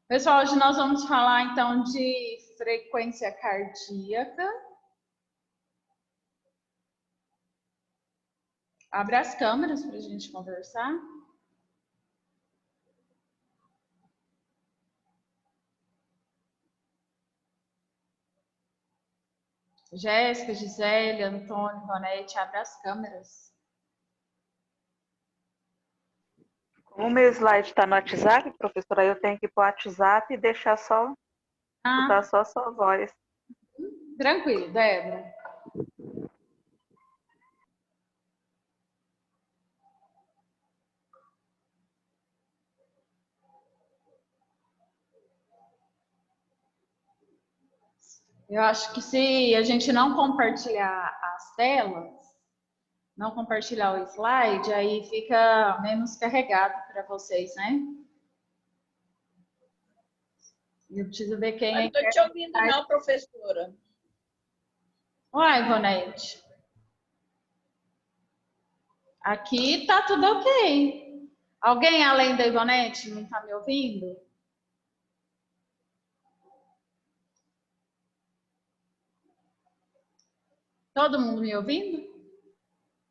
Pessoal, hoje nós vamos falar então de frequência cardíaca. Abre as câmeras para a gente conversar. Jéssica, Gisele, Antônio, Ronete, abre as câmeras. O meu slide está no WhatsApp, professora, eu tenho que ir para o WhatsApp e deixar só, botar só a sua voz. Tranquilo, Débora. Eu acho que se a gente não compartilhar as telas, não compartilhar o slide, aí fica menos carregado para vocês, né? Eu preciso ver quem é. Não estou te ouvindo não, professora. Uai, Ivonete. Aqui tá tudo ok. Alguém além da Ivonete não está me ouvindo? Todo mundo me ouvindo?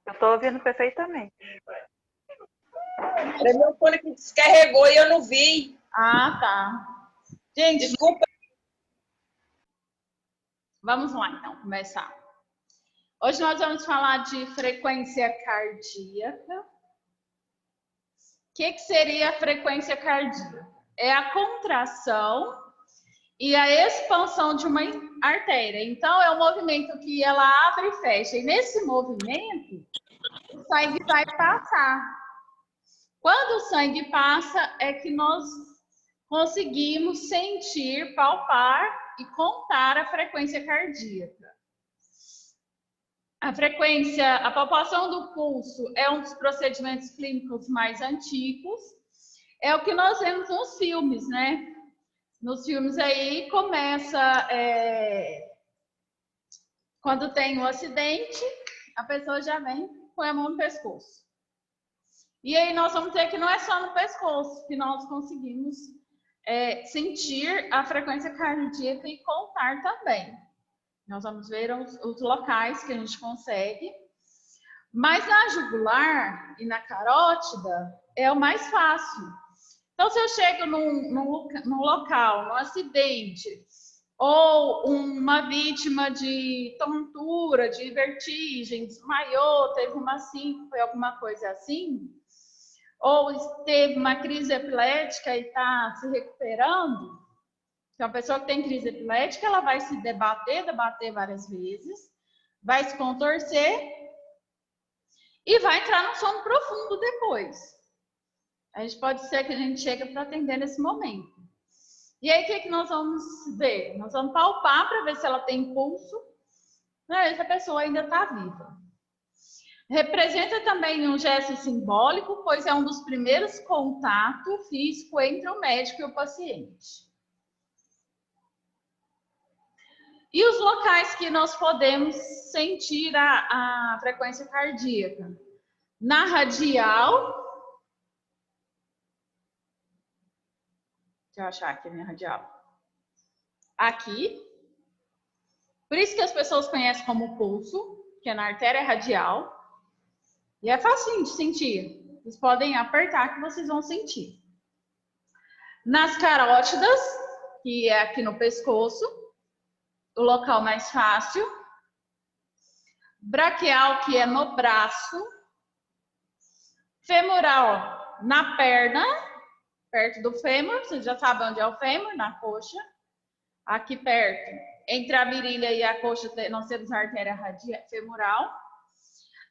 Eu estou ouvindo perfeitamente. Meu fone que descarregou e eu não vi. Ah, tá. Gente, desculpa. Vamos lá, então, começar. Hoje nós vamos falar de frequência cardíaca. O que seria a frequência cardíaca? É a contração e a expansão de uma artéria. Então, é um movimento que ela abre e fecha. E nesse movimento, o sangue vai passar. Quando o sangue passa, é que nós conseguimos sentir, palpar e contar a frequência cardíaca. A palpação do pulso é um dos procedimentos clínicos mais antigos. É o que nós vemos nos filmes, né? Nos filmes aí começa quando tem um acidente, a pessoa já vem com a mão no pescoço. E aí nós vamos ver que não é só no pescoço que nós conseguimos sentir a frequência cardíaca e contar também. Nós vamos ver os locais que a gente consegue. Mas na jugular e na carótida é o mais fácil. Então, se eu chego num local, num acidente, ou uma vítima de tontura, de vertigem, desmaiou, teve uma síncope, alguma coisa assim, ou teve uma crise epilética e está se recuperando, então, a pessoa que tem crise epilética, ela vai se debater várias vezes, vai se contorcer e vai entrar no sono profundo depois. A gente pode ser que a gente chegue para atender nesse momento. E aí, o que nós vamos ver? Nós vamos palpar para ver se ela tem pulso, né, se a pessoa ainda está viva. Representa também um gesto simbólico, pois é um dos primeiros contatos físicos entre o médico e o paciente. E os locais que nós podemos sentir a frequência cardíaca? Na radial. Deixa eu achar aqui a minha radial. Aqui. Por isso que as pessoas conhecem como pulso, que é na artéria radial. E é facinho de sentir. Vocês podem apertar que vocês vão sentir. Nas carótidas, que é aqui no pescoço, o local mais fácil. Braquial, que é no braço. Femoral, na perna, perto do fêmur. Vocês já sabem onde é o fêmur, na coxa. Aqui perto, entre a virilha e a coxa, nós temos a artéria femoral.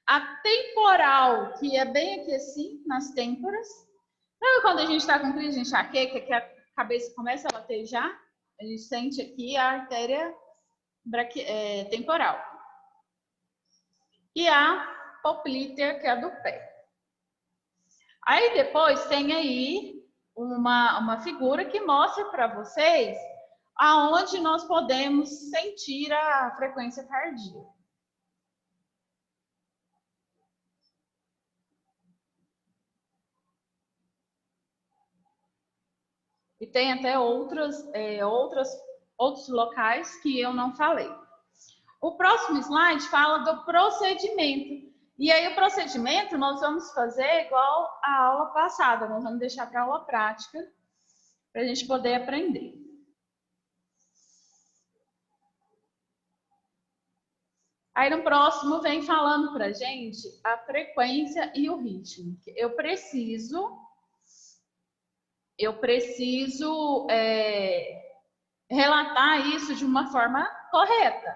A temporal, que é bem aqui assim, nas têmporas. Então, quando a gente está com crise de enxaqueca, que a cabeça começa a latejar, a gente sente aqui a artéria temporal. E a poplítea, que é a do pé. Aí depois tem aí uma figura que mostra para vocês aonde nós podemos sentir a frequência cardíaca. E tem até outros locais que eu não falei. O próximo slide fala do procedimento. E aí o procedimento nós vamos fazer igual a aula passada, nós vamos deixar para a aula prática, para a gente poder aprender. Aí no próximo vem falando para a gente a frequência e o ritmo. Eu preciso relatar isso de uma forma correta.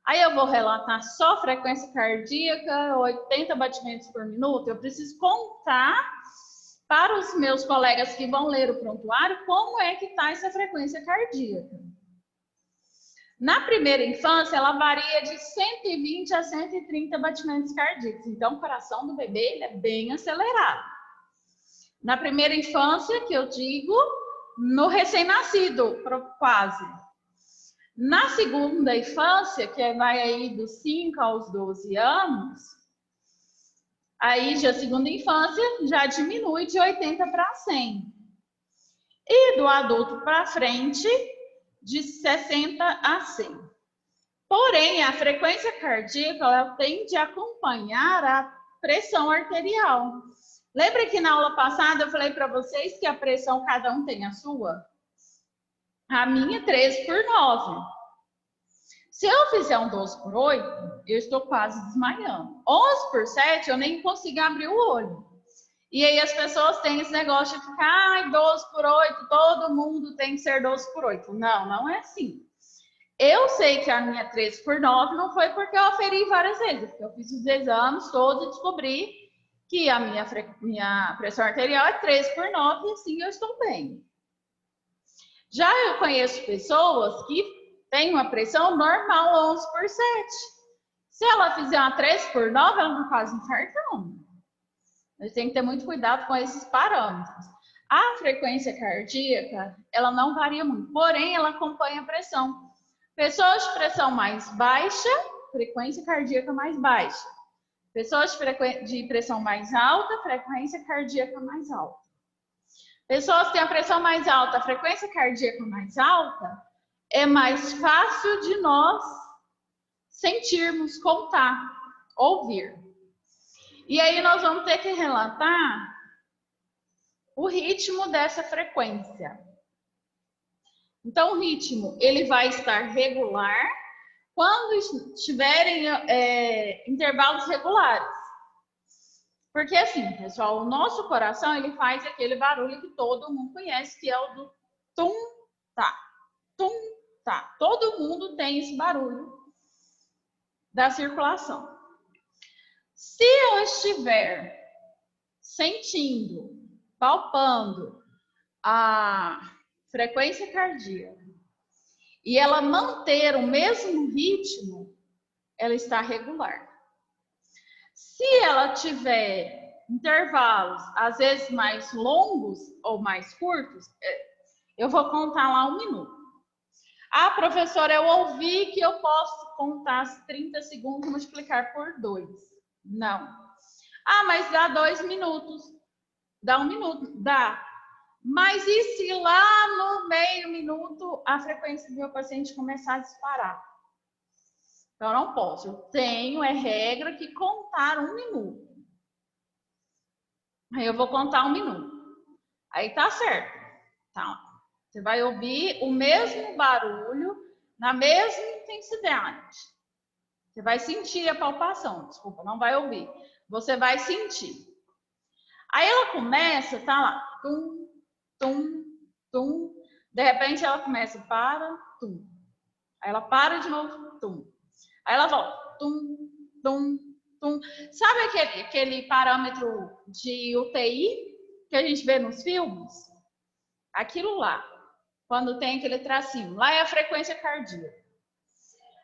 Aí eu vou relatar só frequência cardíaca, 80 batimentos por minuto. Eu preciso contar para os meus colegas que vão ler o prontuário como é que está essa frequência cardíaca. Na primeira infância, ela varia de 120 a 130 batimentos cardíacos. Então, o coração do bebê ele é bem acelerado. Na primeira infância, que eu digo, no recém-nascido, quase. Na segunda infância, que vai aí dos 5 aos 12 anos, aí já a segunda infância já diminui de 80 para 100. E do adulto para frente, de 60 a 100. Porém, a frequência cardíaca ela tende a acompanhar a pressão arterial. Lembra que na aula passada eu falei para vocês que a pressão cada um tem a sua? A minha é 13/9. Se eu fizer um 12/8, eu estou quase desmaiando. 11/7, eu nem consigo abrir o olho. E aí as pessoas têm esse negócio de ficar, 12/8, todo mundo tem que ser 12/8. Não, não é assim. Eu sei que a minha 13/9 não foi porque eu aferi várias vezes, porque eu fiz os exames todos e descobri que a minha pressão arterial é 13/9 e assim eu estou bem. Já eu conheço pessoas que têm uma pressão normal 11/7. Se ela fizer uma 13/9, ela não quase infartando. A gente tem que ter muito cuidado com esses parâmetros. A frequência cardíaca, ela não varia muito, porém ela acompanha a pressão. Pessoas de pressão mais baixa, frequência cardíaca mais baixa. Pessoas de pressão mais alta, frequência cardíaca mais alta. Pessoas que têm a pressão mais alta, a frequência cardíaca mais alta, é mais fácil de nós sentirmos, contar, ouvir. E aí nós vamos ter que relatar o ritmo dessa frequência. Então, o ritmo ele vai estar regular quando estiverem intervalos regulares. Porque assim, pessoal, o nosso coração ele faz aquele barulho que todo mundo conhece, que é o do tum-tá, tum-tá. Todo mundo tem esse barulho da circulação. Se eu estiver sentindo, palpando a frequência cardíaca e ela manter o mesmo ritmo, ela está regular. Se ela tiver intervalos, às vezes mais longos ou mais curtos, eu vou contar lá 1 minuto. Ah, professora, eu ouvi que eu posso contar 30 segundos e multiplicar por 2. Não. Ah, mas dá 2 minutos. Dá 1 minuto? Dá. Mas e se lá no meio minuto a frequência do meu paciente começar a disparar? Então, eu não posso. Eu tenho, é regra, que contar 1 minuto. Aí eu vou contar 1 minuto. Aí tá certo. Tá. Você vai ouvir o mesmo barulho na mesma intensidade. Você vai sentir a palpação. Desculpa, não vai ouvir. Você vai sentir. Aí ela começa, tá lá. Tum, tum, tum. De repente ela começa, para, tum. Aí ela para de novo, tum. Aí ela volta, tum, tum, tum. Sabe aquele parâmetro de UTI que a gente vê nos filmes? Aquilo lá, quando tem aquele tracinho. Lá é a frequência cardíaca.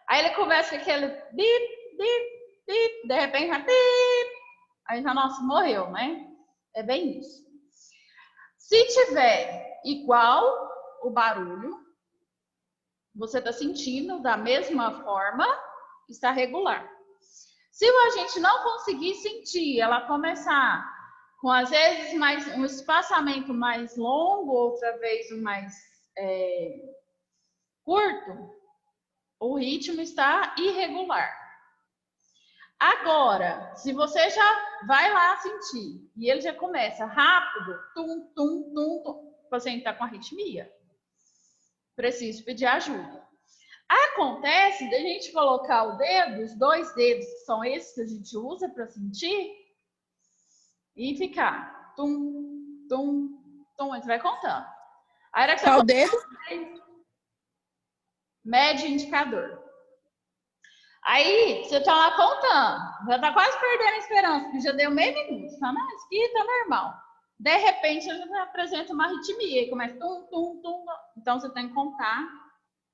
Aí ele começa com aquele bip, bip, bip. De repente, já bip. Aí já, nossa, morreu, né? É bem isso. Se tiver igual o barulho, você está sentindo da mesma forma, está regular. Se a gente não conseguir sentir, ela começar com às vezes um espaçamento mais longo, outra vez um mais curto, o ritmo está irregular. Agora, se você já vai lá sentir e ele já começa rápido, tum, tum, tum, tum, o paciente está com arritmia, preciso pedir ajuda. Acontece da gente colocar o dedo, os 2 dedos, que são esses que a gente usa para sentir, e ficar tum, tum, tum, a gente vai contando. Aí, Qual o dedo? Médio indicador. Aí, você tá lá contando, já tá quase perdendo a esperança, porque já deu meio minuto. Tá, não, isso aqui tá normal. De repente, ele apresenta uma arritmia e começa tum, tum, tum. Então, você tem que contar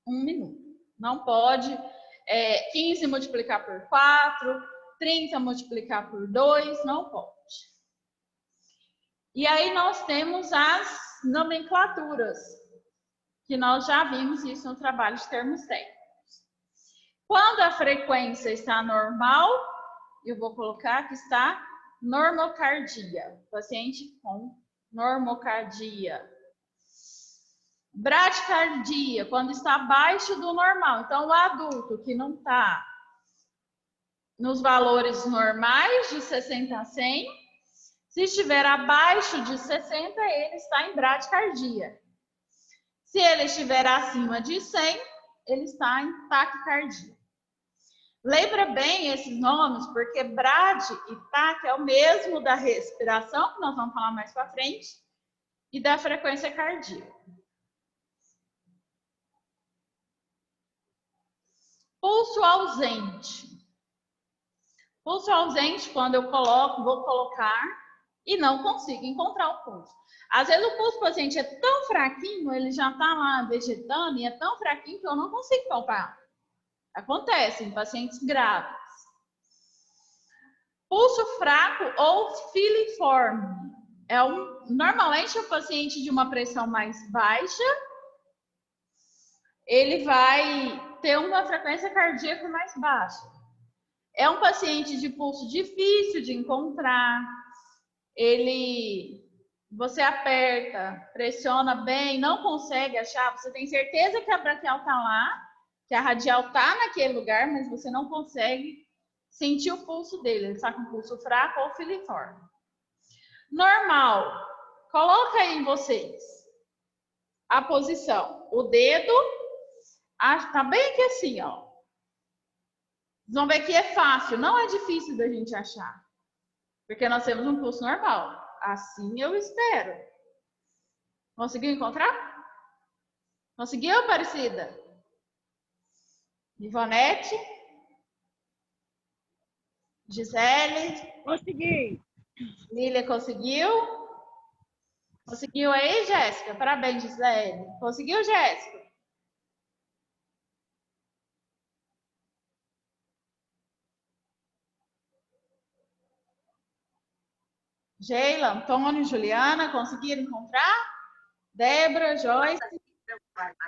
1 minuto. Não pode 15 multiplicar por 4, 30 multiplicar por 2, não pode. E aí, nós temos as nomenclaturas, que nós já vimos isso no trabalho de termos técnicos. Quando a frequência está normal, eu vou colocar que está normocardia. Paciente com normocardia. Bradicardia, quando está abaixo do normal. Então, o adulto que não está nos valores normais, de 60 a 100, se estiver abaixo de 60, ele está em bradicardia. Se ele estiver acima de 100, ele está em taquicardia. Lembra bem esses nomes, porque brad e tac é o mesmo da respiração, que nós vamos falar mais para frente, e da frequência cardíaca. Pulso ausente. Pulso ausente, quando eu vou colocar e não consigo encontrar o pulso. Às vezes o pulso do paciente é tão fraquinho, ele já está lá vegetando e é tão fraquinho que eu não consigo palpar. Acontece em pacientes graves. Pulso fraco ou filiforme. Normalmente o paciente de uma pressão mais baixa, ele vai ter uma frequência cardíaca mais baixa. É um paciente de pulso difícil de encontrar. Você aperta, pressiona bem, não consegue achar, você tem certeza que a braquial está lá, que a radial está naquele lugar, mas você não consegue sentir o pulso dele. Ele está com pulso fraco ou filiforme. Normal. Coloca aí em vocês a posição. O dedo está bem aqui assim, ó. Vocês vão ver que é fácil, não é difícil da gente achar. Porque nós temos um pulso normal. Assim eu espero. Conseguiu encontrar? Conseguiu, Aparecida? Ivonete? Gisele? Consegui. Lília conseguiu? Conseguiu aí, Jéssica? Parabéns, Gisele. Conseguiu, Jéssica? Sheila, Antônio, Juliana, conseguiram encontrar? Débora, Joyce?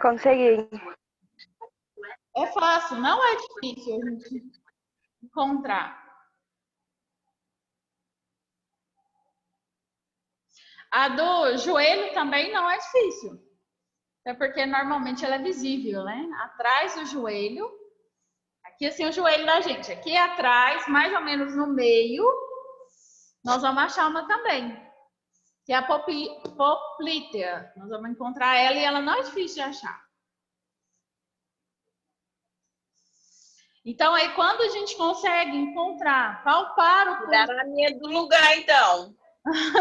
Consegui. É fácil, não é difícil a gente encontrar. A do joelho também não é difícil. É porque normalmente ela é visível, né? Atrás do joelho. Aqui assim o joelho da gente. Aqui atrás, mais ou menos no meio, nós vamos achar uma também. Que é a poplítea. Nós vamos encontrar ela e ela não é difícil de achar. Então, aí, quando a gente consegue encontrar, palpar o pulso... Dá na minha do lugar, então.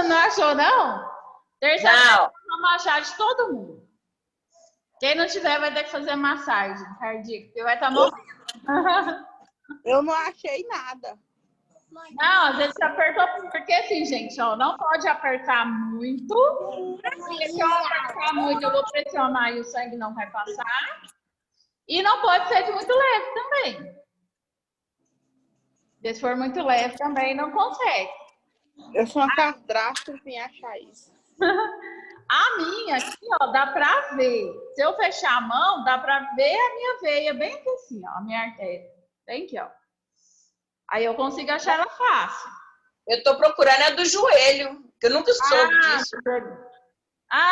Não achou, não? Terça-feira, vamos achar de todo mundo. Quem não tiver vai ter que fazer massagem cardíaca, porque vai estar morrendo. Eu não achei nada. Não, às vezes você apertou... Porque assim, gente, ó, não pode apertar muito. Porque se eu apertar muito, eu vou pressionar e o sangue não vai passar. E não pode ser de muito leve também. Se for muito leve também, não consegue. Eu sou uma cadrasta sem achar isso. A minha aqui, ó, dá pra ver. Se eu fechar a mão, dá pra ver a minha veia bem aqui assim, ó, a minha artéria. Bem aqui, ó. Aí eu consigo achar ela fácil. Eu tô procurando a do joelho. Eu nunca soube disso.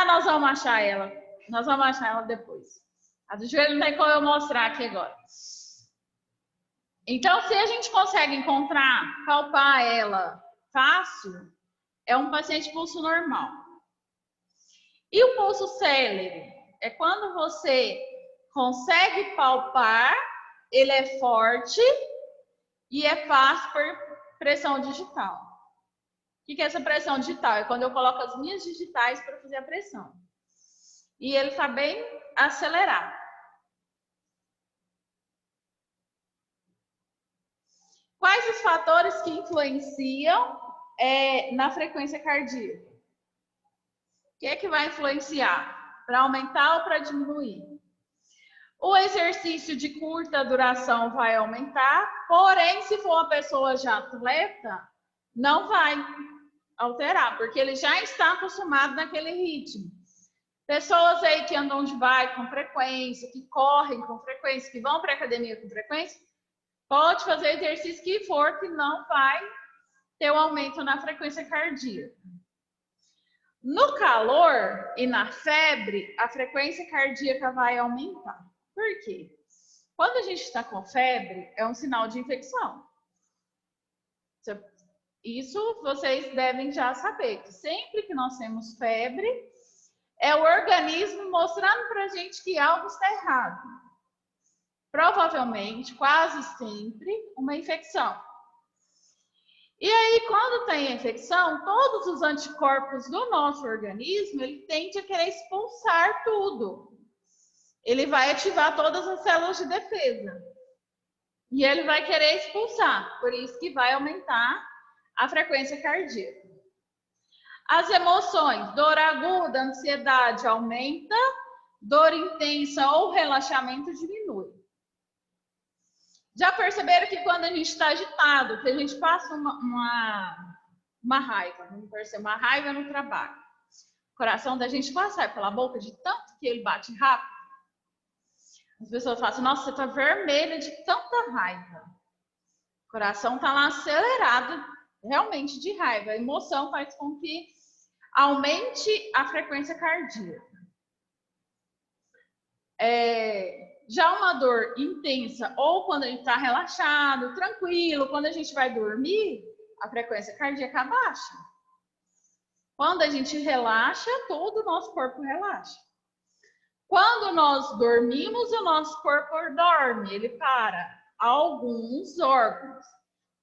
Nós vamos achar ela. Nós vamos achar ela depois. A do joelho não tem como eu mostrar aqui agora. Então, se a gente consegue encontrar, palpar ela fácil, é um paciente pulso normal. E o pulso célere? É quando você consegue palpar, ele é forte e é fácil por pressão digital. O que é essa pressão digital? É quando eu coloco as minhas digitais para fazer a pressão. E ele está bem acelerado. Quais os fatores que influenciam na frequência cardíaca? O que é que vai influenciar? Para aumentar ou para diminuir? O exercício de curta duração vai aumentar, porém, se for uma pessoa já atleta, não vai alterar, porque ele já está acostumado naquele ritmo. Pessoas aí que andam de bike com frequência, que correm com frequência, que vão para a academia com frequência, pode fazer exercício que for, que não vai ter um aumento na frequência cardíaca. No calor e na febre, a frequência cardíaca vai aumentar. Por quê? Quando a gente está com febre, é um sinal de infecção. Isso vocês devem já saber, que sempre que nós temos febre, é o organismo mostrando para a gente que algo está errado. Provavelmente, quase sempre, uma infecção. E aí, quando tem infecção, todos os anticorpos do nosso organismo, ele tende a querer expulsar tudo. Ele vai ativar todas as células de defesa. E ele vai querer expulsar. Por isso que vai aumentar a frequência cardíaca. As emoções, dor aguda, ansiedade aumenta, dor intensa ou relaxamento diminui. Já perceberam que quando a gente está agitado, que a gente passa uma raiva, vamos perceber, uma raiva no trabalho, o coração da gente quase sai pela boca de tanto que ele bate rápido. As pessoas falam assim, nossa, você está vermelha de tanta raiva. O coração está lá acelerado, realmente de raiva. A emoção faz com que aumente a frequência cardíaca. Já uma dor intensa, ou quando a gente está relaxado, tranquilo, quando a gente vai dormir, a frequência cardíaca baixa. Quando a gente relaxa, todo o nosso corpo relaxa. Quando nós dormimos, o nosso corpo dorme, ele para. Alguns órgãos,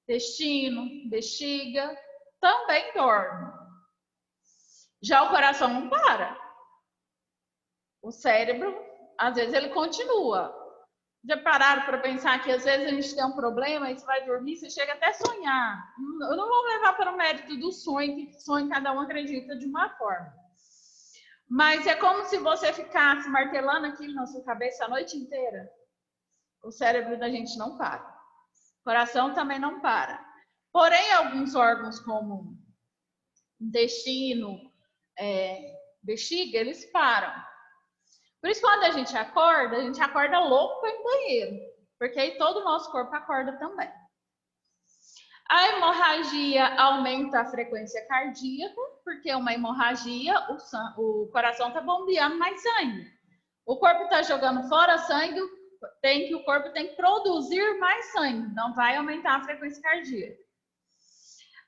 intestino, bexiga, também dormem. Já o coração não para. O cérebro, às vezes, ele continua. Já pararam para pensar que às vezes a gente tem um problema e você vai dormir, você chega até a sonhar. Eu não vou levar para o mérito do sonho, que sonho cada um acredita de uma forma. Mas é como se você ficasse martelando aquilo na sua cabeça a noite inteira. O cérebro da gente não para. O coração também não para. Porém, alguns órgãos como intestino, bexiga, eles param. Por isso, quando a gente acorda louco para ir no banheiro. Porque aí todo o nosso corpo acorda também. A hemorragia aumenta a frequência cardíaca, porque uma hemorragia, o coração está bombeando mais sangue. O corpo está jogando fora sangue, o corpo tem que produzir mais sangue, não vai aumentar a frequência cardíaca.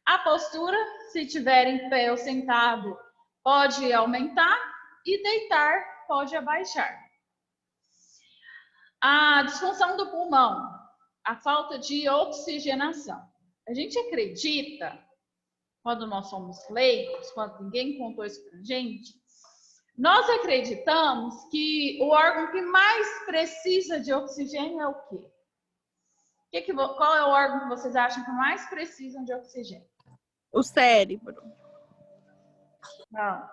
A postura, se tiver em pé ou sentado, pode aumentar e deitar pode abaixar. A disfunção do pulmão, a falta de oxigenação. A gente acredita, quando nós somos leigos, quando ninguém contou isso pra gente, nós acreditamos que o órgão que mais precisa de oxigênio é o quê? Qual é o órgão que vocês acham que mais precisam de oxigênio? O cérebro. Não.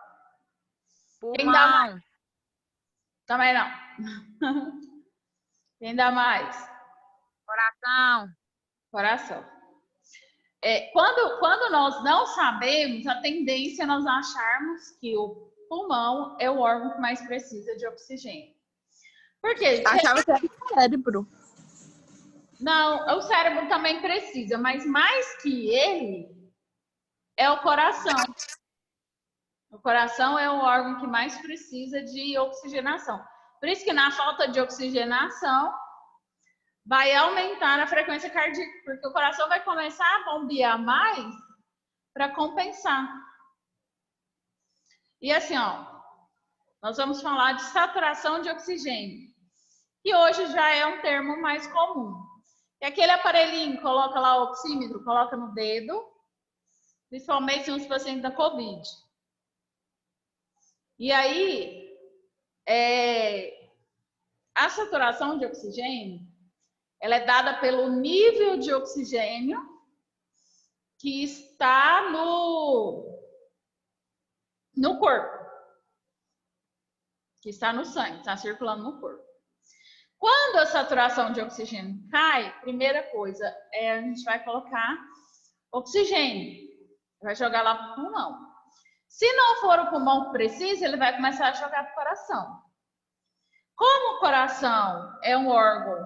Pulmão. Quem dá mais? Também não. Quem dá mais? Coração. Coração. Quando nós não sabemos, a tendência é nós acharmos que o pulmão é o órgão que mais precisa de oxigênio. Por quê? Achava que era o cérebro. Não, o cérebro também precisa, mas mais que ele é o coração. O coração é o órgão que mais precisa de oxigenação. Por isso que na falta de oxigenação, vai aumentar a frequência cardíaca, porque o coração vai começar a bombear mais para compensar. E assim, ó, nós vamos falar de saturação de oxigênio, que hoje já é um termo mais comum. É aquele aparelhinho, coloca lá o oxímetro, coloca no dedo, principalmente nos pacientes da Covid. E aí, a saturação de oxigênio, ela é dada pelo nível de oxigênio que está no corpo, que está no sangue, está circulando no corpo. Quando a saturação de oxigênio cai, primeira coisa, a gente vai colocar oxigênio, vai jogar lá para o pulmão. Se não for o pulmão que precisa, ele vai começar a jogar para o coração. Como o coração é um órgão,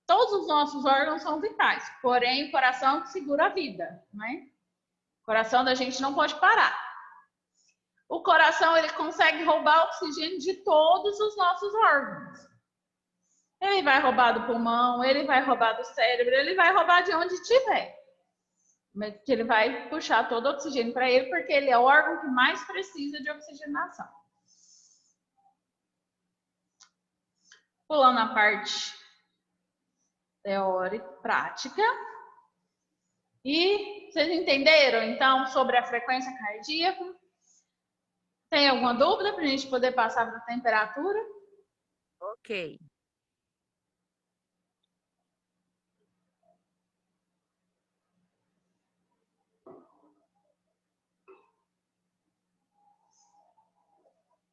todos os nossos órgãos são vitais, porém o coração que segura a vida, né? O coração da gente não pode parar. O coração, ele consegue roubar oxigênio de todos os nossos órgãos. Ele vai roubar do pulmão, ele vai roubar do cérebro, ele vai roubar de onde tiver. Mas que ele vai puxar todo o oxigênio para ele, porque ele é o órgão que mais precisa de oxigenação. Pulando a parte teórica, prática. E vocês entenderam, então, sobre a frequência cardíaca? Tem alguma dúvida para a gente poder passar para a temperatura? Ok.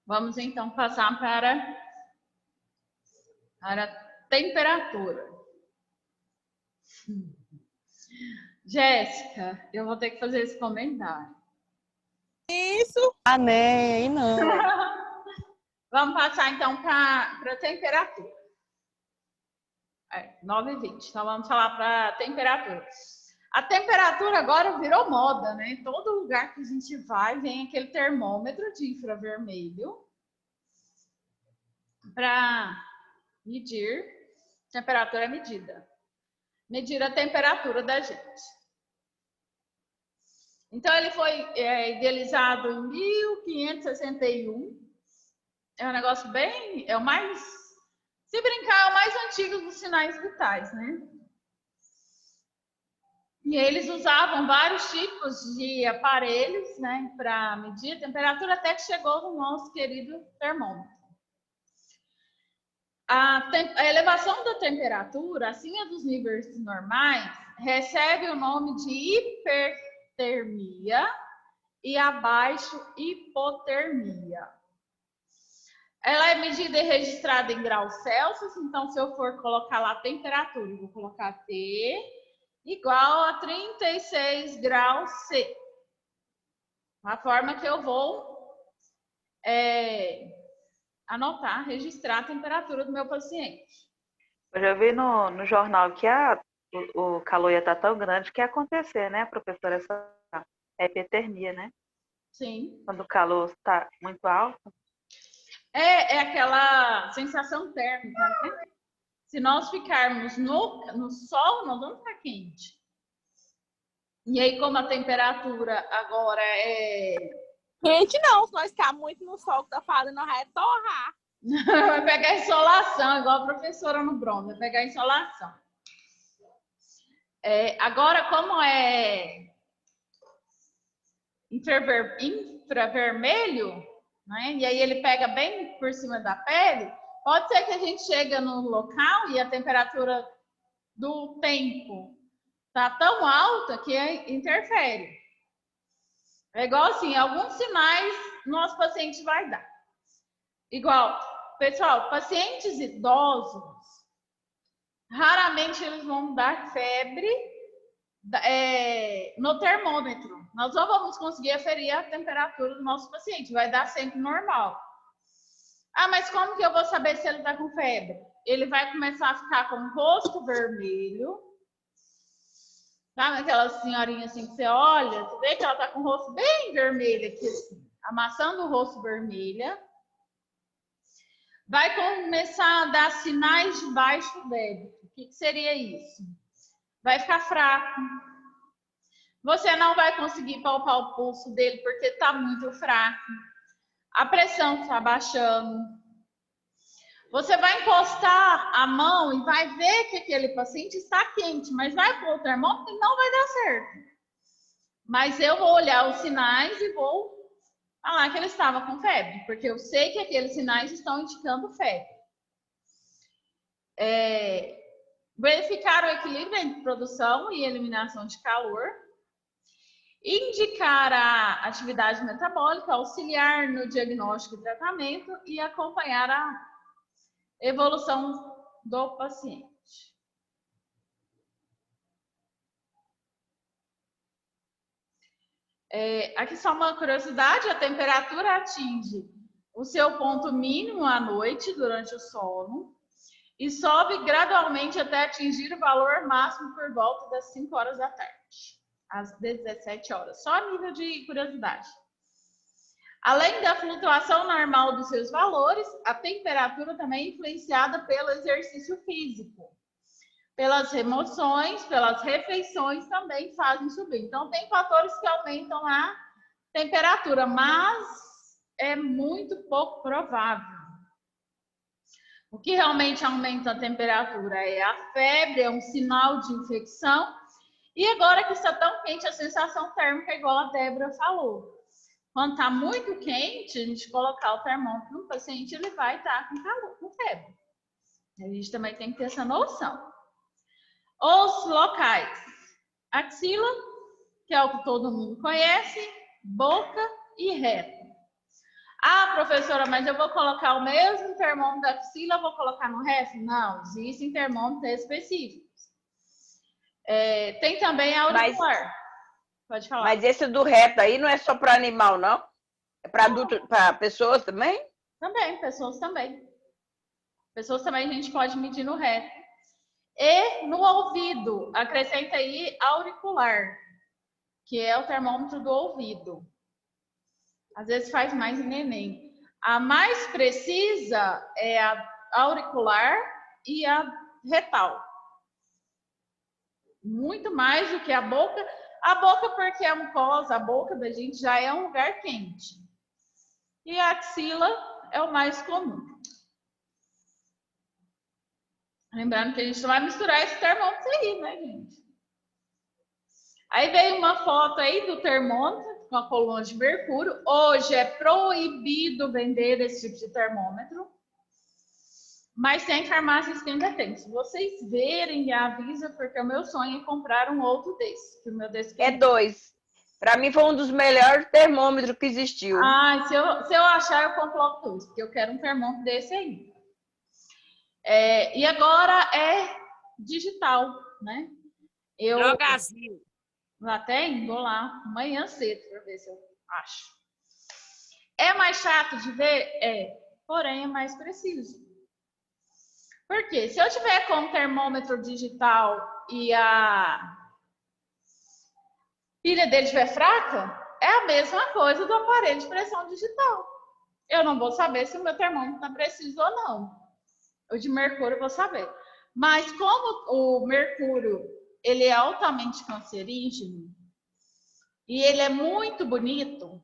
Vamos, então, passar para a temperatura. Jéssica, eu vou ter que fazer esse comentário. Isso. Ah, nem, não. Vamos passar, então, para a temperatura. 9h20. Então, vamos falar para a temperatura. A temperatura agora virou moda, né? Todo lugar que a gente vai, vem aquele termômetro de infravermelho para medir. Temperatura é medida. Medir a temperatura da gente. Então, ele foi idealizado em 1561. É um negócio bem... É o mais... Se brincar, é o mais antigo dos sinais vitais, né? E eles usavam vários tipos de aparelhos, né, para medir a temperatura, até que chegou no nosso querido termômetro. A elevação da temperatura, acima dos níveis normais, recebe o nome de hipertermia e abaixo hipotermia. Ela é medida e registrada em graus Celsius, então se eu for colocar lá a temperatura, eu vou colocar T igual a 36 graus C. A forma que eu vou anotar, registrar a temperatura do meu paciente. Eu já vi no jornal que o calor ia estar tão grande que ia acontecer, né, professora, essa hipertermia, né? Sim. Quando o calor está muito alto. É aquela sensação térmica, né? Se nós ficarmos no sol, nós vamos ficar quente. E aí, como a temperatura agora é... Quente não, se nós ficar muito no sol que tá falando, nós vai torrar. Vai pegar insolação, igual a professora no bronze, vai pegar insolação. Agora, como é infravermelho, né? E aí ele pega bem por cima da pele, pode ser que a gente chegue no local e a temperatura do tempo tá tão alta que interfere. É igual assim, alguns sinais nosso paciente vai dar. Igual, pessoal, pacientes idosos, raramente eles vão dar febre no termômetro. Nós não vamos conseguir aferir a temperatura do nosso paciente, vai dar sempre normal. Ah, mas como que eu vou saber se ele está com febre? Ele vai começar a ficar com o rosto vermelho. Sabe aquela senhorinha assim que você olha, você vê que ela está com o rosto bem vermelho aqui assim. a maçã do rosto vermelha, vai começar a dar sinais de baixo débito. O que seria isso? Vai ficar fraco. Você não vai conseguir palpar o pulso dele porque está muito fraco. A pressão está baixando. Você vai encostar a mão e vai ver que aquele paciente está quente, mas vai pôr o termômetro e não vai dar certo. Mas eu vou olhar os sinais e vou falar que ele estava com febre, porque eu sei que aqueles sinais estão indicando febre. Verificar o equilíbrio entre produção e eliminação de calor. Indicar a atividade metabólica, auxiliar no diagnóstico e tratamento e acompanhar a evolução do paciente. Aqui só uma curiosidade, a temperatura atinge o seu ponto mínimo à noite, durante o sono, e sobe gradualmente até atingir o valor máximo por volta das 5 horas da tarde, às 17 horas. Só a nível de curiosidade. Além da flutuação normal dos seus valores, a temperatura também é influenciada pelo exercício físico. Pelas remoções, pelas refeições também fazem subir. Então, tem fatores que aumentam a temperatura, mas é muito pouco provável. O que realmente aumenta a temperatura é a febre, é um sinal de infecção. E agora que está tão quente, a sensação térmica, igual a Débora falou. Quando está muito quente, a gente colocar o termômetro no paciente, ele vai estar com calor, com febre. A gente também tem que ter essa noção. Os locais: axila, que é o que todo mundo conhece, boca e reto. Ah, professora, mas eu vou colocar o mesmo termômetro da axila, vou colocar no reto? Não, existem termômetros específicos. Tem também a auricular. Pode falar. Mas esse do reto aí não é só para animal, não? É para adulto, para pessoas também? Também, pessoas também. Pessoas também a gente pode medir no reto. E no ouvido, acrescenta aí auricular, que é o termômetro do ouvido. Às vezes faz mais em neném. A mais precisa é a auricular e a retal. Muito mais do que a boca. A boca porque a mucosa, a boca da gente já é um lugar quente. E a axila é o mais comum. Lembrando que a gente não vai misturar esse termômetro aí, né, gente? Aí veio uma foto aí do termômetro com a coluna de mercúrio. Hoje é proibido vender esse tipo de termômetro. Mas tem farmácias que ainda tem. Se vocês verem, avisa, porque o meu sonho é comprar um outro desse. Que o meu desse é 2. Para mim foi um dos melhores termômetros que existiu. Ah, se eu achar, eu compro logo 2, porque eu quero um termômetro desse aí. E agora é digital, né? Drogazil. Lá tem? Vou lá amanhã cedo para ver se eu acho. É mais chato de ver? Porém é mais preciso. Por quê? Se eu tiver com o termômetro digital e a pilha dele estiver fraca, é a mesma coisa do aparelho de pressão digital. Eu não vou saber se o meu termômetro está preciso ou não. O de mercúrio eu vou saber. Mas como o mercúrio ele é altamente cancerígeno e ele é muito bonito,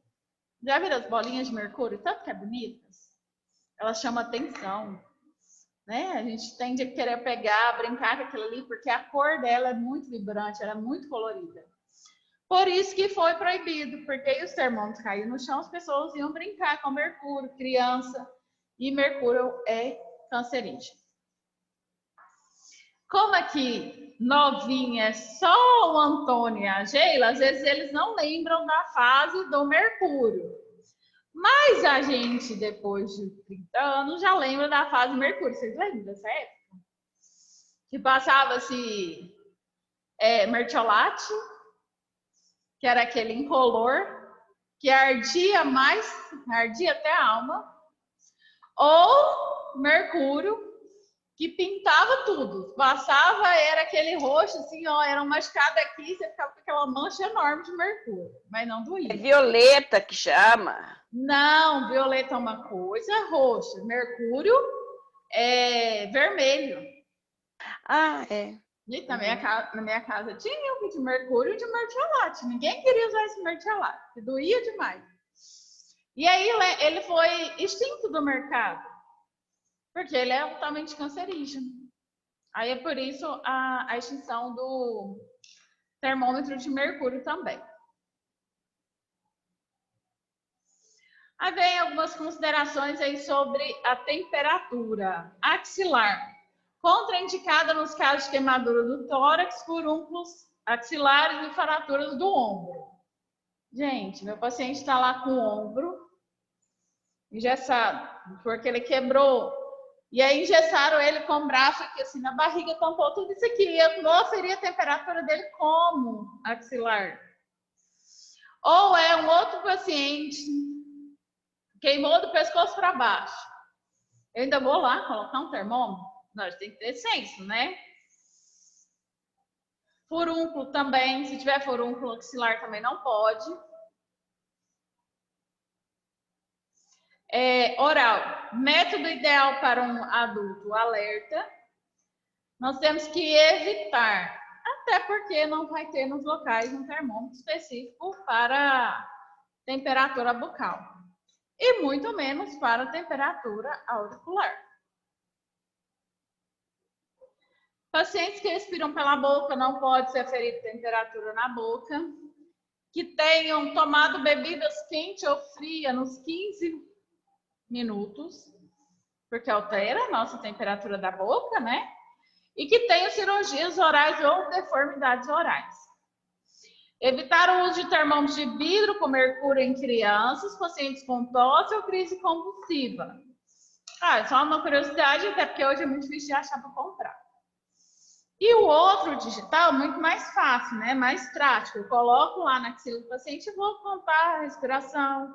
já viram as bolinhas de mercúrio? Tanto que é bonitas. Elas chamam atenção. Né? A gente tende a querer pegar, brincar com aquilo ali, porque a cor dela é muito vibrante, ela é muito colorida. Por isso que foi proibido, porque aí os termômetros caíam no chão, as pessoas iam brincar com mercúrio, criança, e mercúrio é cancerígeno. Como aqui novinha é só o Antônio e a Geila, às vezes eles não lembram da fase do mercúrio. Mas a gente, depois de 30 anos, já lembra da fase mercúrio. Vocês lembram dessa época? Que passava-se mertiolate, que era aquele incolor, que ardia até a alma. Ou mercúrio, que pintava tudo. Passava, era aquele roxo, assim, ó, era uma escada aqui, você ficava com aquela mancha enorme de mercúrio, mas não doía. É violeta que chama. Não, violeta é uma coisa, roxa. Mercúrio é vermelho. Ah, é. E também na minha casa tinha um de mercúrio e de mertiolate. Ninguém queria usar esse mertiolate, que doía demais. E aí ele foi extinto do mercado, porque ele é altamente cancerígeno. Aí é por isso a extinção do termômetro de mercúrio também. Aí vem algumas considerações aí sobre a temperatura axilar. Contraindicada nos casos de queimadura do tórax, furúnculos axilares e fraturas do ombro. Gente, meu paciente está lá com o ombro engessado, porque ele quebrou. E aí engessaram ele com o braço aqui, assim, na barriga, tampou tudo isso aqui. Eu não seria a temperatura dele como axilar. Ou é um outro paciente queimou do pescoço para baixo. Eu ainda vou lá colocar um termômetro? Nós tem que ter senso, né? Furúnculo também, se tiver furúnculo axilar também não pode. Oral, método ideal para um adulto alerta. Nós temos que evitar, até porque não vai ter nos locais um termômetro específico para temperatura bucal. E muito menos para temperatura auricular. Pacientes que respiram pela boca não pode ser aferido temperatura na boca. Que tenham tomado bebidas quentes ou frias nos 15 minutos, porque altera a nossa temperatura da boca, né? E que tenham cirurgias orais ou deformidades orais. Evitar o uso de termômetros de vidro com mercúrio em crianças, pacientes com tosse ou crise convulsiva. Só uma curiosidade, até porque hoje é muito difícil de achar para comprar. E o outro digital, muito mais fácil, né? Mais prático. Eu coloco lá na axila do paciente e vou contar a respiração,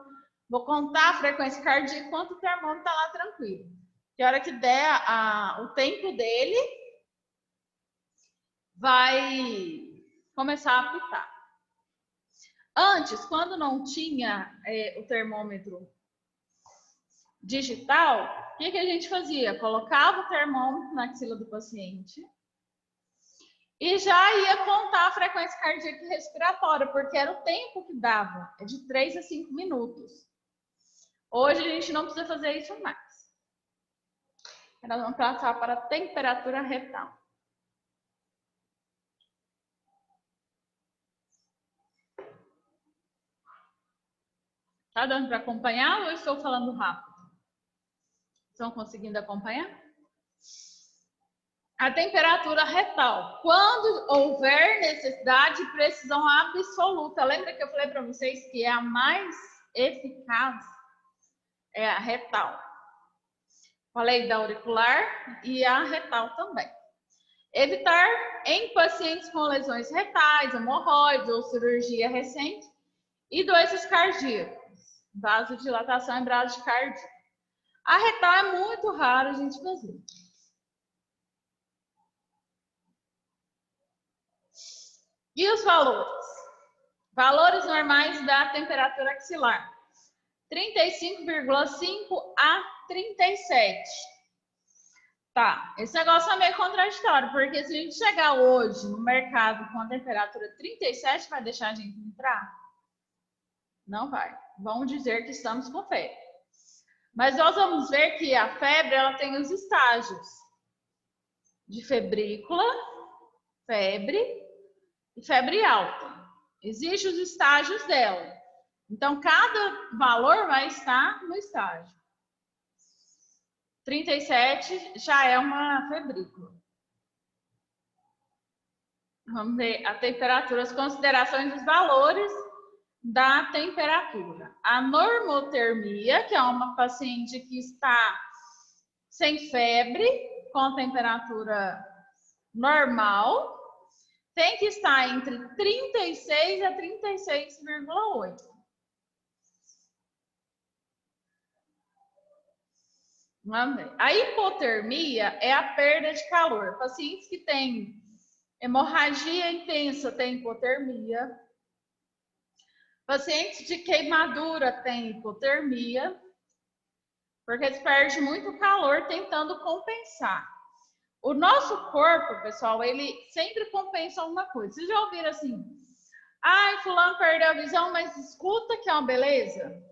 vou contar a frequência cardíaca, enquanto o termômetro está lá tranquilo. Que a hora que der o tempo dele, vai começar a apitar. Antes, quando não tinha o termômetro digital, o que a gente fazia? Colocava o termômetro na axila do paciente e já ia contar a frequência cardíaca e respiratória, porque era o tempo que dava, é de 3 a 5 minutos. Hoje a gente não precisa fazer isso mais. Nós vamos passar para a temperatura retal. Tá dando para acompanhar ou eu estou falando rápido? Estão conseguindo acompanhar? A temperatura retal. Quando houver necessidade de precisão absoluta. Lembra que eu falei para vocês que é a mais eficaz? É a retal. Falei da auricular e a retal também. Evitar em pacientes com lesões retais, hemorroides ou cirurgia recente e doenças cardíacas. Vasodilatação e bradicardia. A retal é muito raro a gente fazer. E os valores? Valores normais da temperatura axilar. 35,5 a 37. Tá, esse negócio é meio contraditório, porque se a gente chegar hoje no mercado com a temperatura 37, vai deixar a gente entrar? Não vai. Vão dizer que estamos com febre. Mas nós vamos ver que a febre, ela tem os estágios de febrícula, febre e febre alta. Existem os estágios dela. Então, cada valor vai estar no estágio. 37 já é uma febrícula. Vamos ver a temperatura, as considerações dos valores da temperatura. A normotermia, que é uma paciente que está sem febre, com temperatura normal, tem que estar entre 36 a 36,8. Vamos ver. A hipotermia é a perda de calor. Pacientes que têm hemorragia intensa têm hipotermia. Pacientes de queimadura têm hipotermia, porque eles perdem muito calor tentando compensar. O nosso corpo, pessoal, ele sempre compensa alguma coisa. Vocês já ouviram assim? Ai, fulano perdeu a visão, mas escuta que é uma beleza.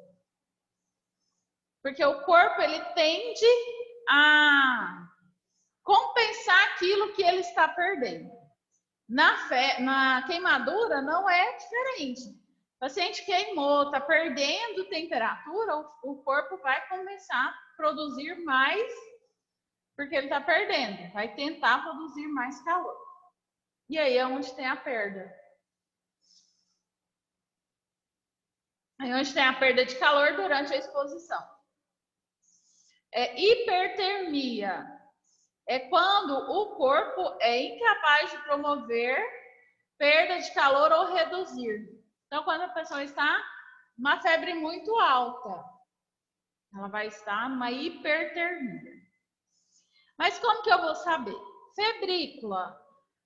Porque o corpo, ele tende a compensar aquilo que ele está perdendo. Na queimadura não é diferente. O paciente queimou, está perdendo temperatura, o corpo vai começar a produzir mais, porque ele está perdendo. Vai tentar produzir mais calor. E aí é onde tem a perda. Aí é onde tem a perda de calor durante a exposição. Hipertermia é quando o corpo é incapaz de promover perda de calor ou reduzir. Então, quando a pessoa está numa febre muito alta, ela vai estar numa hipertermia. Mas como que eu vou saber? Febrícula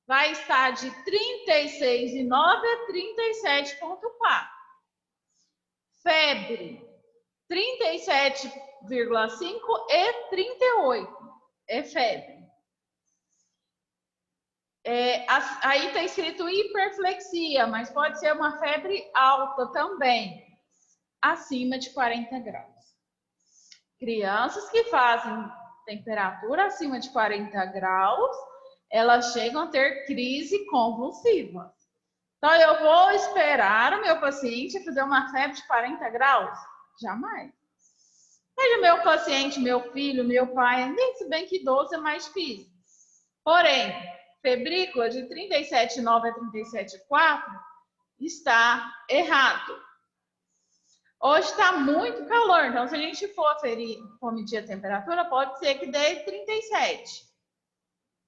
vai estar de 36,9 a 37,4. Febre, 37,5 e 38 é febre. Aí está escrito hiperflexia, mas pode ser uma febre alta também, acima de 40 graus. Crianças que fazem temperatura acima de 40 graus, elas chegam a ter crise convulsiva. Então, eu vou esperar o meu paciente fazer uma febre de 40 graus? Jamais. Mas o meu paciente, meu filho, meu pai, nem se bem que idoso é mais difícil. Porém, febrícula de 37,9 a 37,4 está errado. Hoje está muito calor, então se a gente for medir a temperatura, pode ser que dê 37.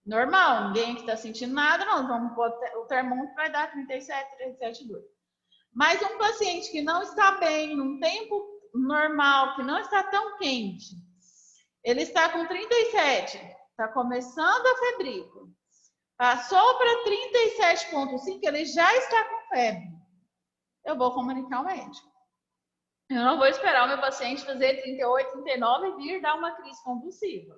Normal, ninguém aqui está sentindo nada, não. Vamos botar, o termômetro vai dar 37, 37,2. Mas um paciente que não está bem, num tempo normal, que não está tão quente, ele está com 37, está começando a febrícula. Passou para 37,5, ele já está com febre. Eu vou comunicar ao médico. Eu não vou esperar o meu paciente fazer 38, 39 e vir dar uma crise convulsiva.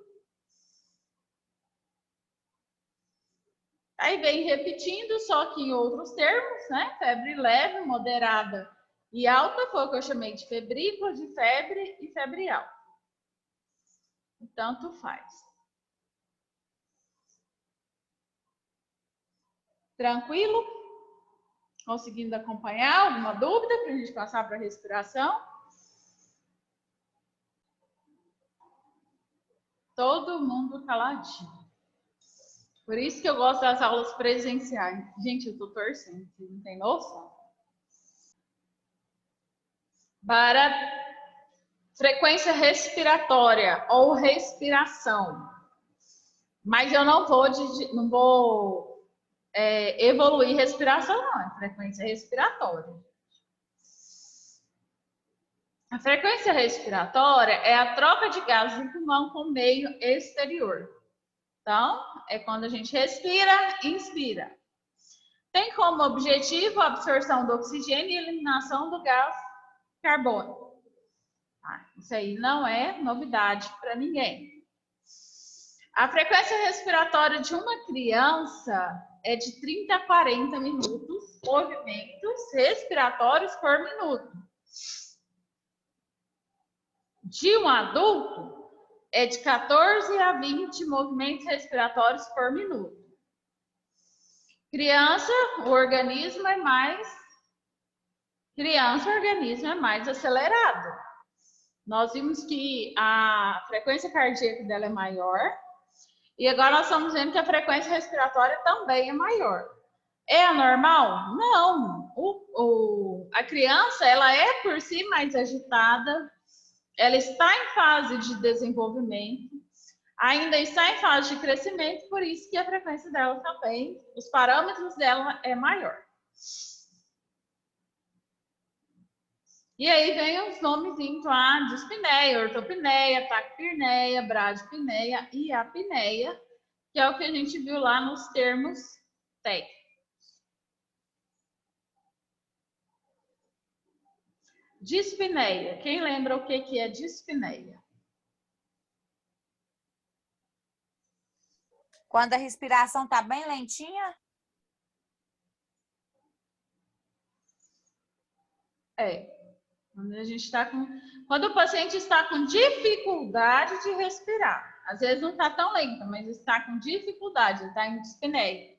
Aí vem repetindo, só que em outros termos, né? Febre leve, moderada e alta, foi o que eu chamei de febrícula, de febre e febre alta. Tanto faz. Tranquilo? Conseguindo acompanhar? Alguma dúvida para a gente passar para a respiração? Todo mundo caladinho. Por isso que eu gosto das aulas presenciais. Gente, eu tô torcendo, vocês não tem noção. Para frequência respiratória ou respiração. Mas eu não vou evoluir respiração, não. É frequência respiratória. A frequência respiratória é a troca de gases do pulmão com o meio exterior. Então, é quando a gente respira e inspira. Tem como objetivo a absorção do oxigênio e eliminação do gás carbônico. Isso aí não é novidade para ninguém. A frequência respiratória de uma criança é de 30 a 40 minutos, movimentos respiratórios por minuto. De um adulto, é de 14 a 20 movimentos respiratórios por minuto. Criança, o organismo é mais acelerado. Nós vimos que a frequência cardíaca dela é maior e agora nós estamos vendo que a frequência respiratória também é maior. É anormal? Não. A criança, ela é por si mais agitada, ela está em fase de desenvolvimento, ainda está em fase de crescimento, por isso que a frequência dela também, os parâmetros dela é maior. E aí vem os nomezinhos lá, dispneia, ortopneia, taquipneia, bradipneia e apneia, que é o que a gente viu lá nos termos técnicos. Dispneia. Quem lembra o que é dispneia? Quando a respiração está bem lentinha? Quando o paciente está com dificuldade de respirar. Às vezes não está tão lento, mas está com dificuldade, está em dispneia.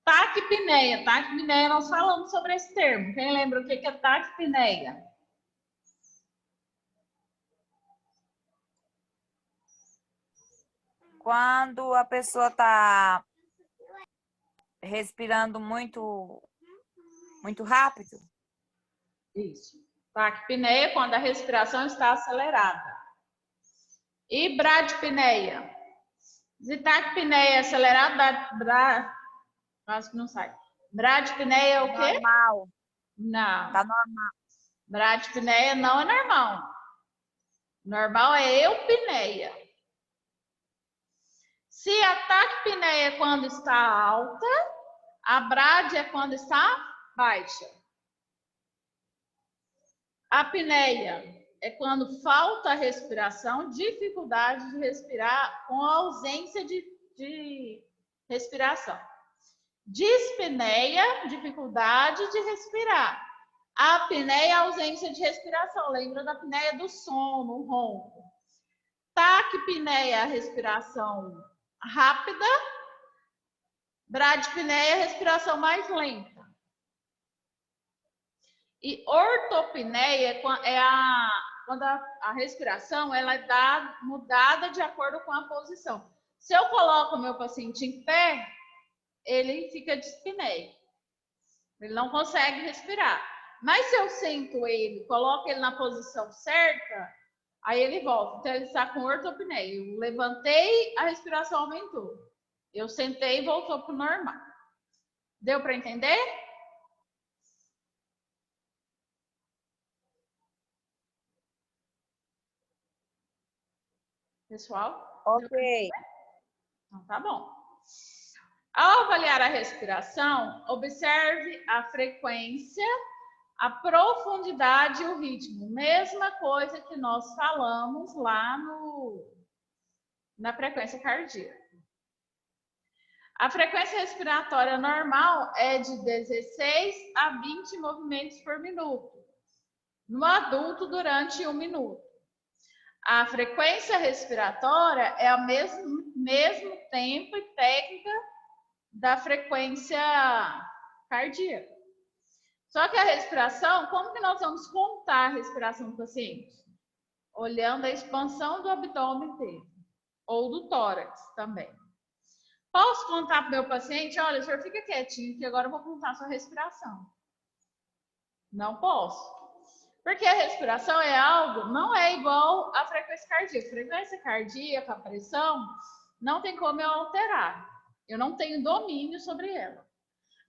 Taquipneia. Taquipneia, nós falamos sobre esse termo. Quem lembra o que é taquipneia? Quando a pessoa está respirando muito rápido? Isso. Taquipneia, quando a respiração está acelerada. E bradipneia? Se taquipneia acelerada, acho que não sai. Bradipneia é o quê? Normal. Não. Tá normal. Bradipneia não é normal. Normal é eupneia. Se a taquipneia é quando está alta, a brad é quando está baixa. A apneia é quando falta a respiração, dificuldade de respirar com ausência de respiração. Dispneia, dificuldade de respirar. A apneia é ausência de respiração. Lembra da apneia do sono, o ronco. Taquipneia, respiração rápida. Bradipneia, respiração mais lenta. E ortopneia é quando a respiração ela é mudada de acordo com a posição. Se eu coloco o meu paciente em pé, ele fica dispneia. Ele não consegue respirar. Mas se eu sento ele, coloco ele na posição certa, aí ele volta. Então ele está com ortopneia. Eu levantei, a respiração aumentou. Eu sentei e voltou para o normal. Deu para entender? Pessoal? Ok. Então, tá bom. Ao avaliar a respiração, observe a frequência, a profundidade e o ritmo. Mesma coisa que nós falamos lá na frequência cardíaca. A frequência respiratória normal é de 16 a 20 movimentos por minuto. No adulto, durante 1 minuto. A frequência respiratória é o mesmo tempo e técnica da frequência cardíaca. Só que a respiração, como que nós vamos contar a respiração do paciente? Olhando a expansão do abdômen dele, ou do tórax também. Posso contar para o meu paciente, olha, o senhor fica quietinho que agora eu vou contar a sua respiração. Não posso. Porque a respiração é algo, não é igual à frequência cardíaca. A frequência cardíaca, a pressão, não tem como eu alterar. Eu não tenho domínio sobre ela.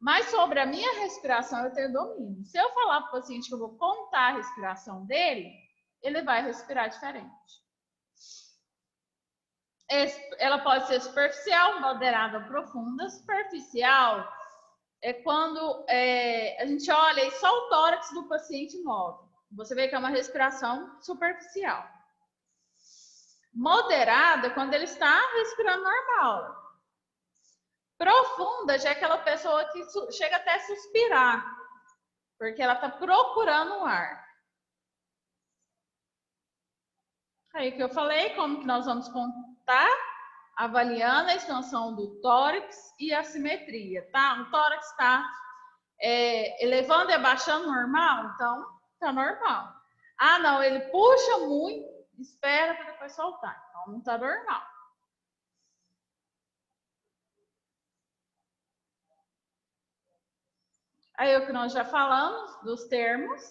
Mas sobre a minha respiração eu tenho domínio. Se eu falar para o paciente que eu vou contar a respiração dele, ele vai respirar diferente. Ela pode ser superficial, moderada ou profunda. Superficial é quando a gente olha e só o tórax do paciente move. Você vê que é uma respiração superficial. Moderada é quando ele está respirando normal. Profunda já é aquela pessoa que chega até a suspirar, porque ela está procurando o ar. Aí que eu falei, como que nós vamos contar? Avaliando a expansão do tórax e a simetria, tá? O tórax está elevando e abaixando normal, então tá normal. Ah, não, ele puxa muito, espera para depois soltar. Então não tá normal. Aí o que nós já falamos dos termos.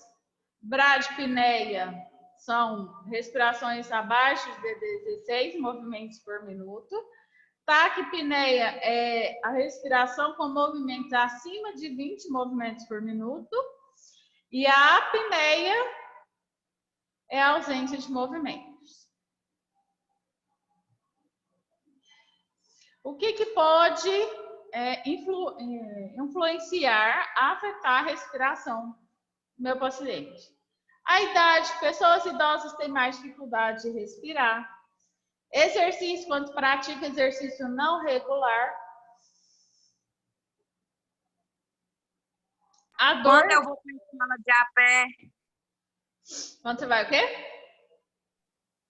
Bradipneia são respirações abaixo de 16 movimentos por minuto. Taquipneia é a respiração com movimentos acima de 20 movimentos por minuto. E a apneia é a ausência de movimentos. O que pode influenciar, afetar a respiração do meu paciente? A idade, pessoas idosas têm mais dificuldade de respirar. Exercício, quando pratica exercício não regular. A dor... Quando eu vou para a escola de a pé? Quando você vai o quê?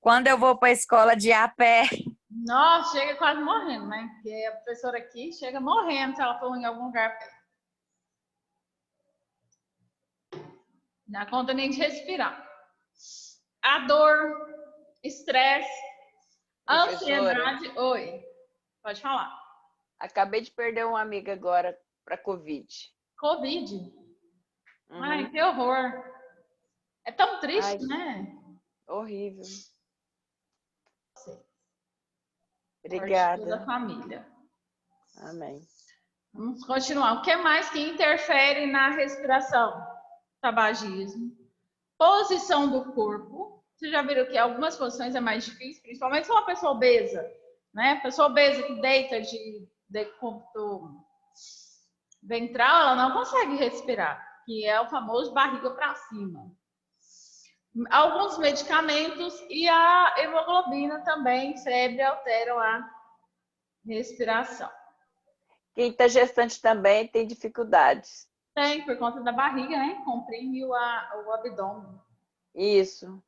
Quando eu vou para a escola de a pé. Nossa, chega quase morrendo, né? Porque a professora aqui chega morrendo se ela for em algum lugar perto. Não dá conta nem de respirar. A dor, estresse, ansiedade. Oi, pode falar. Acabei de perder uma amiga agora para Covid. Covid? Uhum. Ai, que horror. É tão triste, Ai, né? horrível. Sim. Obrigada. Da família. Amém. Vamos continuar. O que mais que interfere na respiração? Tabagismo. Posição do corpo. Vocês já viram que algumas posições é mais difícil, principalmente se é uma pessoa obesa, né? Pessoa obesa que deita de decúbito ventral, ela não consegue respirar, que é o famoso barriga para cima. Alguns medicamentos e a hemoglobina também, febre, alteram a respiração. Quem está gestante também tem dificuldades. Tem, por conta da barriga, né? Comprime o abdômen. Isso.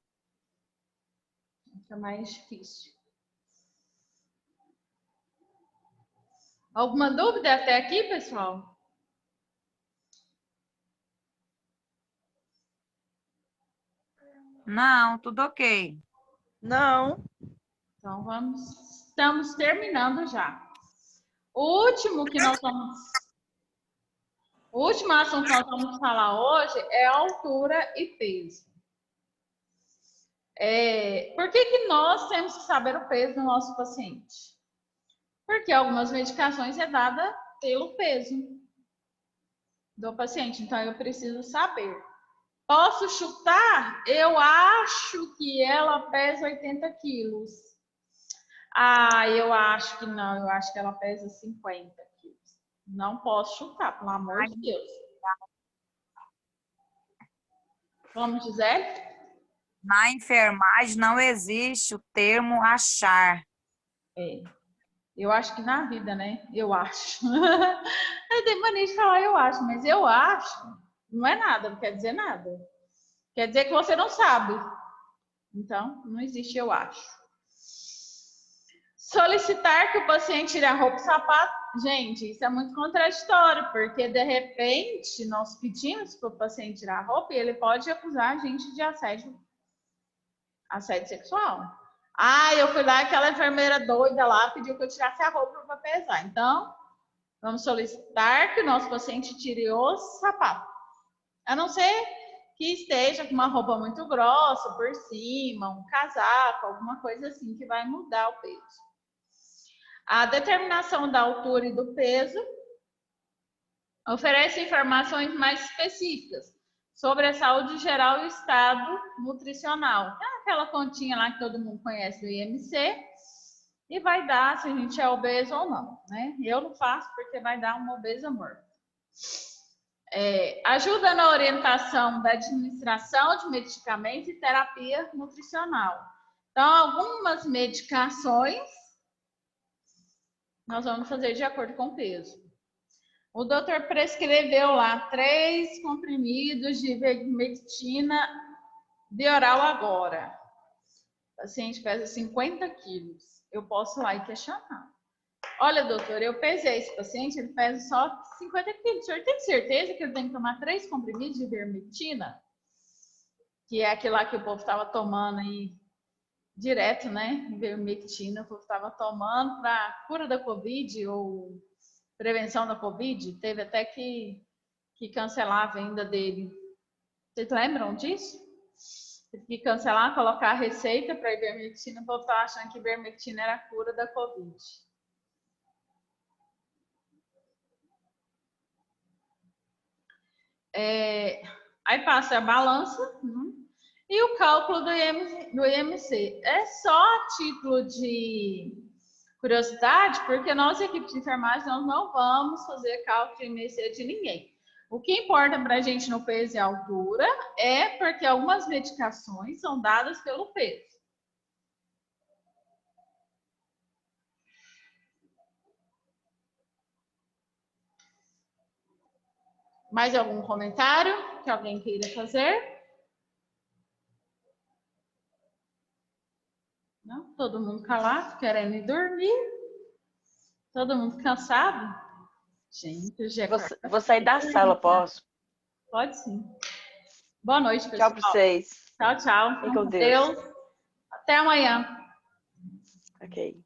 Fica mais difícil. Alguma dúvida até aqui, pessoal? Não, tudo ok. Não. Então estamos terminando já. O último assunto que nós vamos falar hoje é altura e peso. Por que nós temos que saber o peso do nosso paciente? Porque algumas medicações é dada pelo peso do paciente, então eu preciso saber. Posso chutar? Eu acho que ela pesa 80 quilos. Ah, eu acho que não, eu acho que ela pesa 50 quilos. Não posso chutar, pelo amor de Deus. Vamos dizer? Na enfermagem não existe o termo achar. Eu acho que na vida, né? Eu acho. Eu tenho mania de falar eu acho, mas eu acho não é nada, não quer dizer nada. Quer dizer que você não sabe. Então, não existe eu acho. Solicitar que o paciente tire a roupa e sapato. Gente, isso é muito contraditório, porque de repente nós pedimos para o paciente tirar a roupa e ele pode acusar a gente de assédio sexual. Ah, eu fui lá, aquela enfermeira doida lá pediu que eu tirasse a roupa para pesar. Então, vamos solicitar que o nosso paciente tire os sapatos. A não ser que esteja com uma roupa muito grossa por cima, um casaco, alguma coisa assim que vai mudar o peso. A determinação da altura e do peso oferece informações mais específicas sobre a saúde geral e o estado nutricional. É aquela continha lá que todo mundo conhece do IMC e vai dar se a gente é obeso ou não, né? Eu não faço porque vai dar uma obesa morta. Ajuda na orientação da administração de medicamentos e terapia nutricional. Então, algumas medicações nós vamos fazer de acordo com o peso. O doutor prescreveu lá 3 comprimidos de ivermectina Bioral agora. O paciente pesa 50 quilos. Eu posso ir lá e questionar. Olha, doutor, eu pesei esse paciente, ele pesa só 50 quilos. O senhor tem certeza que ele tem que tomar 3 comprimidos de ivermectina? Que é aquele lá que o povo estava tomando aí direto, né? Ivermectina, o povo estava tomando para cura da Covid ou prevenção da Covid. Teve até que cancelar a venda dele. Vocês lembram disso? Teve que cancelar, colocar a receita para ivermectina, o povo estava achando que ivermectina era a cura da Covid. Aí passa a balança, e o cálculo do IMC. É só a título de curiosidade, porque nós, equipe de enfermagem, nós não vamos fazer cálculo de IMC de ninguém. O que importa para a gente no peso e altura é porque algumas medicações são dadas pelo peso. Mais algum comentário que alguém queira fazer? Não? Todo mundo calado, querendo ir dormir? Todo mundo cansado? Gente, já é Vou sair da sala, posso? Pode sim. Boa noite, pessoal. Tchau para vocês. Tchau, tchau. Fiquem com Deus. Até amanhã. Ok.